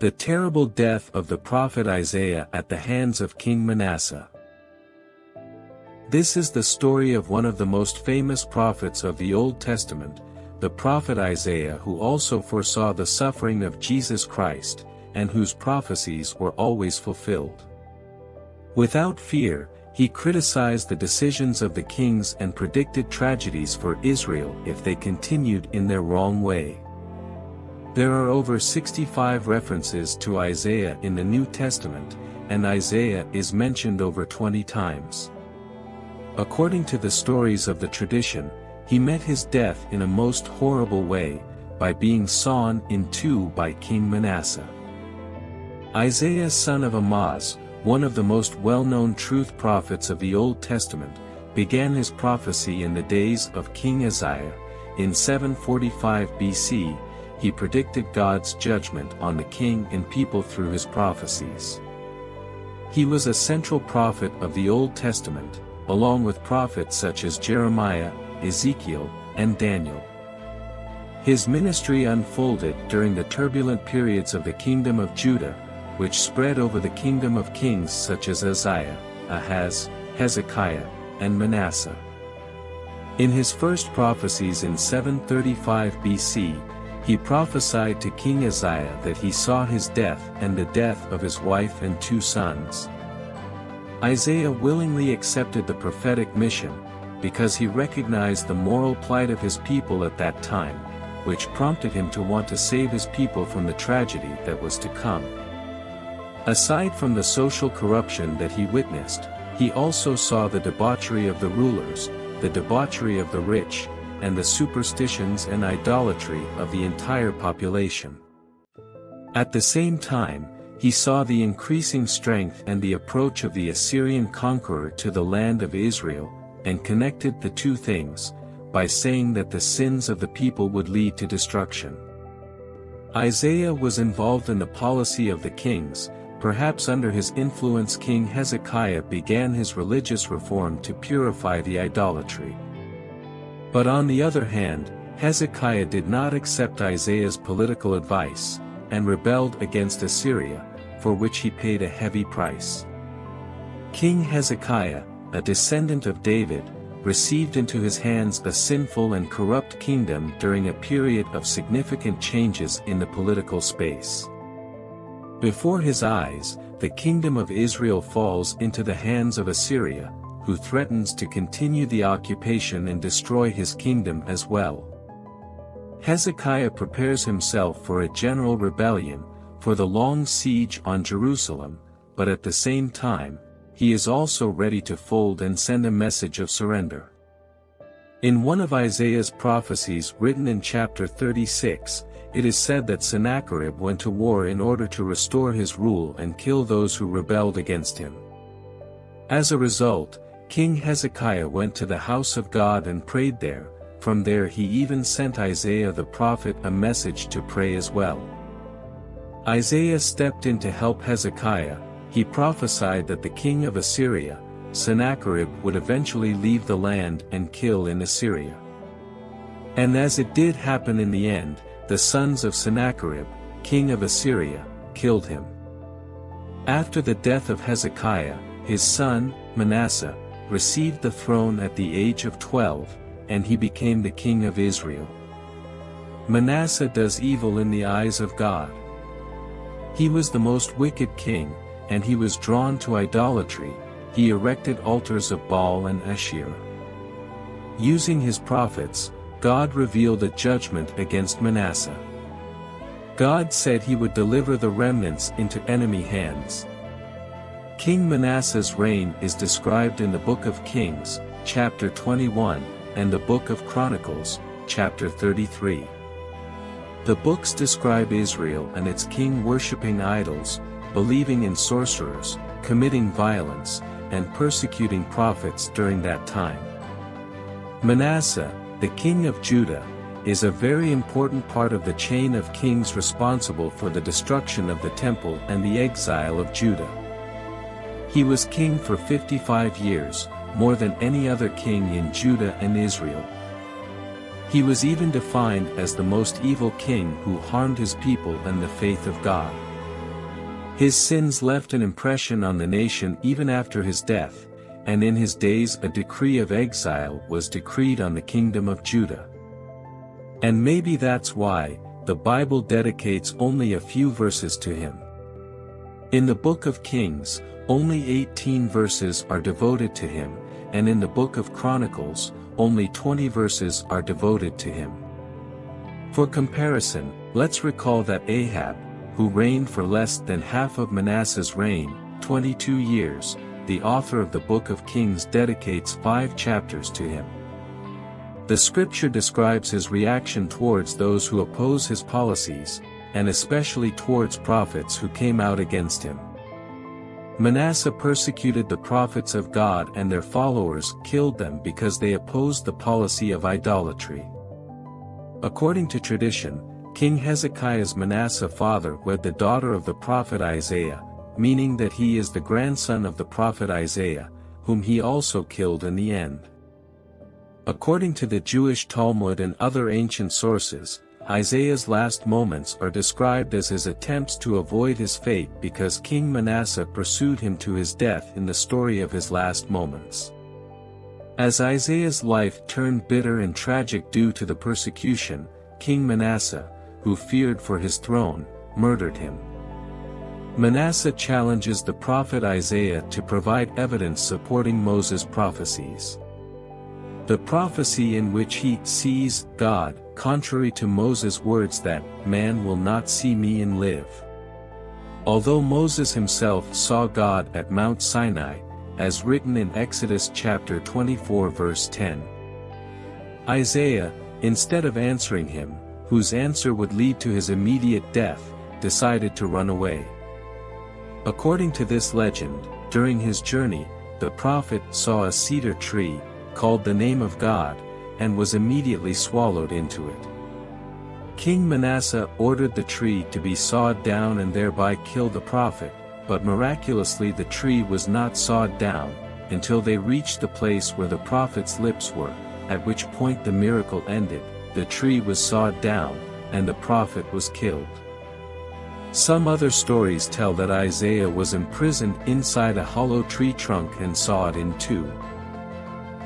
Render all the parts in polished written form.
The terrible death of the prophet Isaiah at the hands of King Manasseh. This is the story of one of the most famous prophets of the Old Testament, the prophet Isaiah, who also foresaw the suffering of Jesus Christ, and whose prophecies were always fulfilled. Without fear, he criticized the decisions of the kings and predicted tragedies for Israel if they continued in their wrong way. There are over 65 references to Isaiah in the New Testament, and Isaiah is mentioned over 20 times. According to the stories of the tradition, he met his death in a most horrible way, by being sawn in two by King Manasseh. Isaiah, son of Amoz, one of the most well-known truth prophets of the Old Testament, began his prophecy in the days of King Hezekiah. In 745 BC, he predicted God's judgment on the king and people through his prophecies. He was a central prophet of the Old Testament, along with prophets such as Jeremiah, Ezekiel, and Daniel. His ministry unfolded during the turbulent periods of the kingdom of Judah, which spread over the kingdom of kings such as Uzziah, Ahaz, Hezekiah, and Manasseh. In his first prophecies in 735 BC, he prophesied to King Hezekiah that he saw his death and the death of his wife and 2 sons. Isaiah willingly accepted the prophetic mission, because he recognized the moral plight of his people at that time, which prompted him to want to save his people from the tragedy that was to come. Aside from the social corruption that he witnessed, he also saw the debauchery of the rulers, the debauchery of the rich, and the superstitions and idolatry of the entire population. At the same time, he saw the increasing strength and the approach of the Assyrian conqueror to the land of Israel, and connected the two things, by saying that the sins of the people would lead to destruction. Isaiah was involved in the policy of the kings. Perhaps under his influence King Hezekiah began his religious reform to purify the idolatry. But on the other hand, Hezekiah did not accept Isaiah's political advice, and rebelled against Assyria, for which he paid a heavy price. King Hezekiah, a descendant of David, received into his hands a sinful and corrupt kingdom during a period of significant changes in the political space. Before his eyes, the kingdom of Israel falls into the hands of Assyria, who threatens to continue the occupation and destroy his kingdom as well. Hezekiah prepares himself for a general rebellion, for the long siege on Jerusalem, but at the same time, he is also ready to fold and send a message of surrender. In one of Isaiah's prophecies written in chapter 36, it is said that Sennacherib went to war in order to restore his rule and kill those who rebelled against him. As a result, King Hezekiah went to the house of God and prayed there. From there he even sent Isaiah the prophet a message to pray as well. Isaiah stepped in to help Hezekiah. He prophesied that the king of Assyria, Sennacherib, would eventually leave the land and kill in Assyria. And as it did happen in the end, the sons of Sennacherib, king of Assyria, killed him. After the death of Hezekiah, his son, Manasseh, received the throne at the age of 12, and he became the king of Israel. Manasseh does evil in the eyes of God. He was the most wicked king, and he was drawn to idolatry. He erected altars of Baal and Asherah. Using his prophets, God revealed a judgment against Manasseh. God said he would deliver the remnants into enemy hands. King Manasseh's reign is described in the Book of Kings, chapter 21, and the Book of Chronicles, chapter 33. The books describe Israel and its king worshipping idols, believing in sorcerers, committing violence, and persecuting prophets during that time. Manasseh, the king of Judah, is a very important part of the chain of kings responsible for the destruction of the temple and the exile of Judah. He was king for 55 years, more than any other king in Judah and Israel. He was even defined as the most evil king who harmed his people and the faith of God. His sins left an impression on the nation even after his death, and in his days a decree of exile was decreed on the kingdom of Judah. And maybe that's why the Bible dedicates only a few verses to him. In the book of Kings, only 18 verses are devoted to him, and in the book of Chronicles, only 20 verses are devoted to him. For comparison, let's recall that Ahab, who reigned for less than half of Manasseh's reign, 22 years, the author of the book of Kings dedicates 5 chapters to him. The scripture describes his reaction towards those who oppose his policies, and especially towards prophets who came out against him. Manasseh persecuted the prophets of God, and their followers killed them because they opposed the policy of idolatry. According to tradition, King Hezekiah's Manasseh father wed the daughter of the prophet Isaiah, meaning that he is the grandson of the prophet Isaiah, whom he also killed in the end. According to the Jewish Talmud and other ancient sources, Isaiah's last moments are described as his attempts to avoid his fate because King Manasseh pursued him to his death in the story of his last moments. As Isaiah's life turned bitter and tragic due to the persecution, King Manasseh, who feared for his throne, murdered him. Manasseh challenges the prophet Isaiah to provide evidence supporting Moses' prophecies. The prophecy in which he sees God, contrary to Moses' words that, "Man will not see me and live." Although Moses himself saw God at Mount Sinai, as written in Exodus chapter 24 verse 10. Isaiah, instead of answering him, whose answer would lead to his immediate death, decided to run away. According to this legend, during his journey, the prophet saw a cedar tree, called the name of God, and was immediately swallowed into it. King Manasseh ordered the tree to be sawed down and thereby kill the prophet, but miraculously the tree was not sawed down, until they reached the place where the prophet's lips were, at which point the miracle ended, the tree was sawed down, and the prophet was killed. Some other stories tell that Isaiah was imprisoned inside a hollow tree trunk and sawed in two.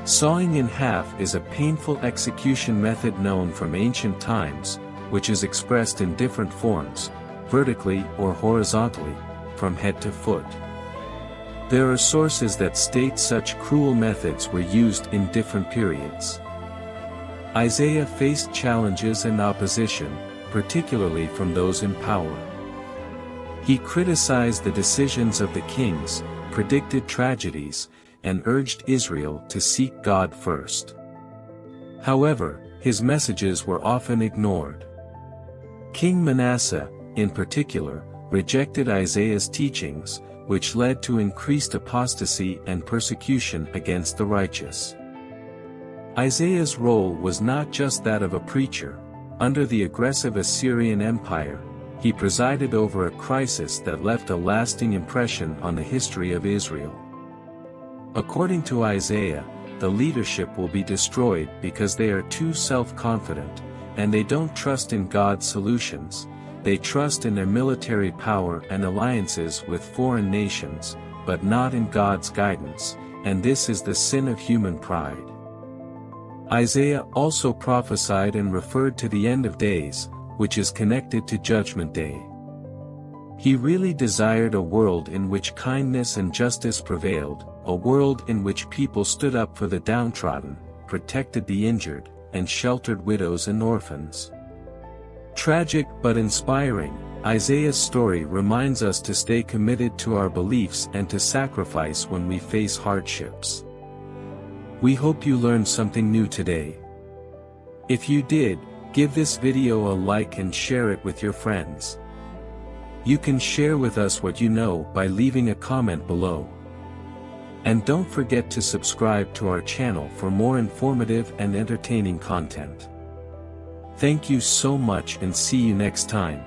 Sawing in half is a painful execution method known from ancient times, which is expressed in different forms, vertically or horizontally, from head to foot. There are sources that state such cruel methods were used in different periods. Isaiah faced challenges and opposition, particularly from those in power. He criticized the decisions of the kings, predicted tragedies, and urged Israel to seek God first. However, his messages were often ignored. King Manasseh, in particular, rejected Isaiah's teachings, which led to increased apostasy and persecution against the righteous. Isaiah's role was not just that of a preacher. Under the aggressive Assyrian Empire, he presided over a crisis that left a lasting impression on the history of Israel. According to Isaiah, the leadership will be destroyed because they are too self-confident, and they don't trust in God's solutions. They trust in their military power and alliances with foreign nations, but not in God's guidance, and this is the sin of human pride. Isaiah also prophesied and referred to the end of days, which is connected to Judgment Day. He really desired a world in which kindness and justice prevailed, a world in which people stood up for the downtrodden, protected the injured, and sheltered widows and orphans. Tragic but inspiring, Isaiah's story reminds us to stay committed to our beliefs and to sacrifice when we face hardships. We hope you learned something new today. If you did, give this video a like and share it with your friends. You can share with us what you know by leaving a comment below. And don't forget to subscribe to our channel for more informative and entertaining content. Thank you so much and see you next time.